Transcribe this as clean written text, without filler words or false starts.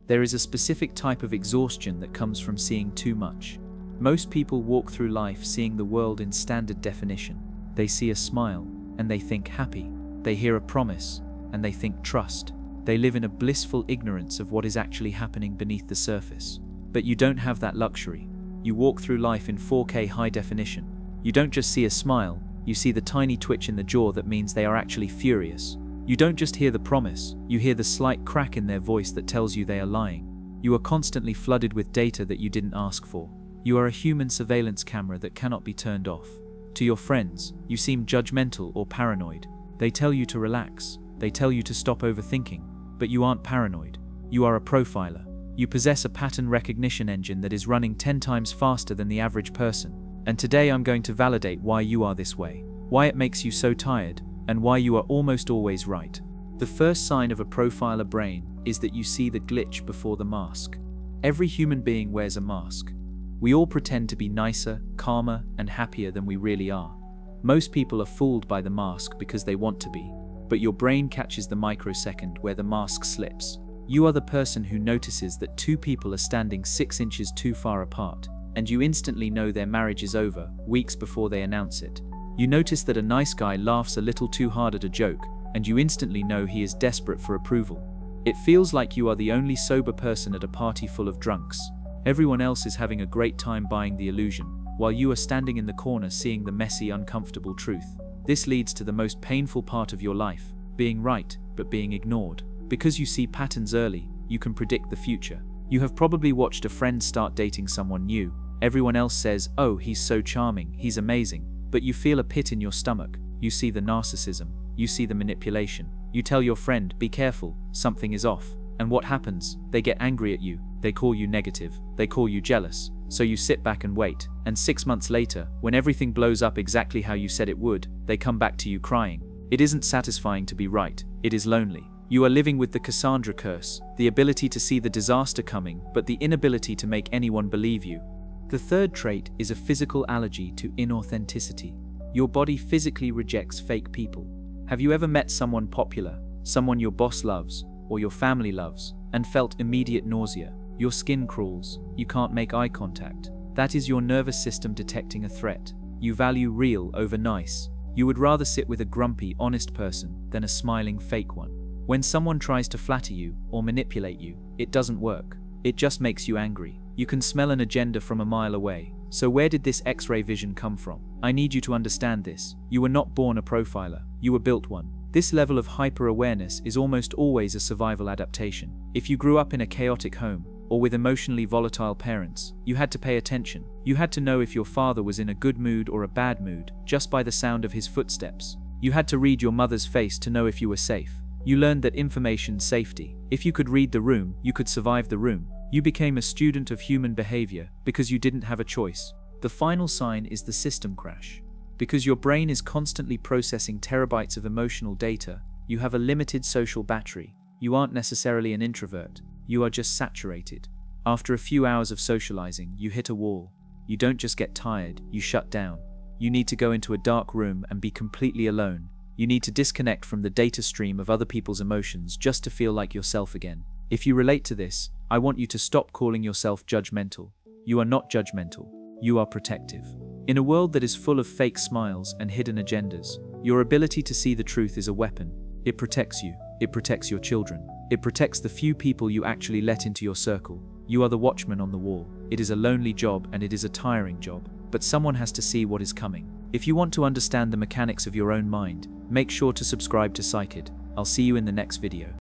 There is a specific type of exhaustion that comes from seeing too much. Most people walk through life seeing the world in standard definition. They see a smile, and they think happy. They hear a promise, and they think trust. They live in a blissful ignorance of what is actually happening beneath the surface. But you don't have that luxury. You walk through life in 4K high definition. You don't just see a smile, you see the tiny twitch in the jaw that means they are actually furious. You don't just hear the promise, you hear the slight crack in their voice that tells you they are lying. You are constantly flooded with data that you didn't ask for. You are a human surveillance camera that cannot be turned off. To your friends, you seem judgmental or paranoid. They tell you to relax. They tell you to stop overthinking. But you aren't paranoid. You are a profiler. You possess a pattern recognition engine that is running 10 times faster than the average person. And today I'm going to validate why you are this way, why it makes you so tired, and why you are almost always right. The first sign of a profiler brain is that you see the glitch before the mask. Every human being wears a mask. We all pretend to be nicer, calmer, and happier than we really are. Most people are fooled by the mask because they want to be, but your brain catches the microsecond where the mask slips. You are the person who notices that two people are standing 6 inches too far apart, and you instantly know their marriage is over, weeks before they announce it. You notice that a nice guy laughs a little too hard at a joke, and you instantly know he is desperate for approval. It feels like you are the only sober person at a party full of drunks. Everyone else is having a great time buying the illusion, while you are standing in the corner seeing the messy, uncomfortable truth. This leads to the most painful part of your life, being right, but being ignored. Because you see patterns early, you can predict the future. You have probably watched a friend start dating someone new. Everyone else says, "Oh, he's so charming, he's amazing." But you feel a pit in your stomach. You see the narcissism. You see the manipulation. You tell your friend, "Be careful, something is off." And what happens? They get angry at you. They call you negative. They call you jealous. So you sit back and wait. And 6 months later, when everything blows up exactly how you said it would, they come back to you crying. It isn't satisfying to be right. It is lonely. You are living with the Cassandra curse, the ability to see the disaster coming, but the inability to make anyone believe you. The third trait is a physical allergy to inauthenticity. Your body physically rejects fake people. Have you ever met someone popular, someone your boss loves, or your family loves, and felt immediate nausea? Your skin crawls. You can't make eye contact. That is your nervous system detecting a threat. You value real over nice. You would rather sit with a grumpy, honest person than a smiling fake one. When someone tries to flatter you or manipulate you, it doesn't work. It just makes you angry. You can smell an agenda from a mile away. So where did this X-ray vision come from? I need you to understand this. You were not born a profiler. You were built one. This level of hyper-awareness is almost always a survival adaptation. If you grew up in a chaotic home, or with emotionally volatile parents, you had to pay attention. You had to know if your father was in a good mood or a bad mood, just by the sound of his footsteps. You had to read your mother's face to know if you were safe. You learned that information safety. If you could read the room, you could survive the room. You became a student of human behavior because you didn't have a choice. The final sign is the system crash. Because your brain is constantly processing terabytes of emotional data, you have a limited social battery. You aren't necessarily an introvert. You are just saturated. After a few hours of socializing, you hit a wall. You don't just get tired, you shut down. You need to go into a dark room and be completely alone. You need to disconnect from the data stream of other people's emotions just to feel like yourself again. If you relate to this, I want you to stop calling yourself judgmental. You are not judgmental. You are protective. In a world that is full of fake smiles and hidden agendas, your ability to see the truth is a weapon. It protects you. It protects your children. It protects the few people you actually let into your circle. You are the watchman on the wall. It is a lonely job and it is a tiring job, but someone has to see what is coming. If you want to understand the mechanics of your own mind, make sure to subscribe to Psychid. I'll see you in the next video.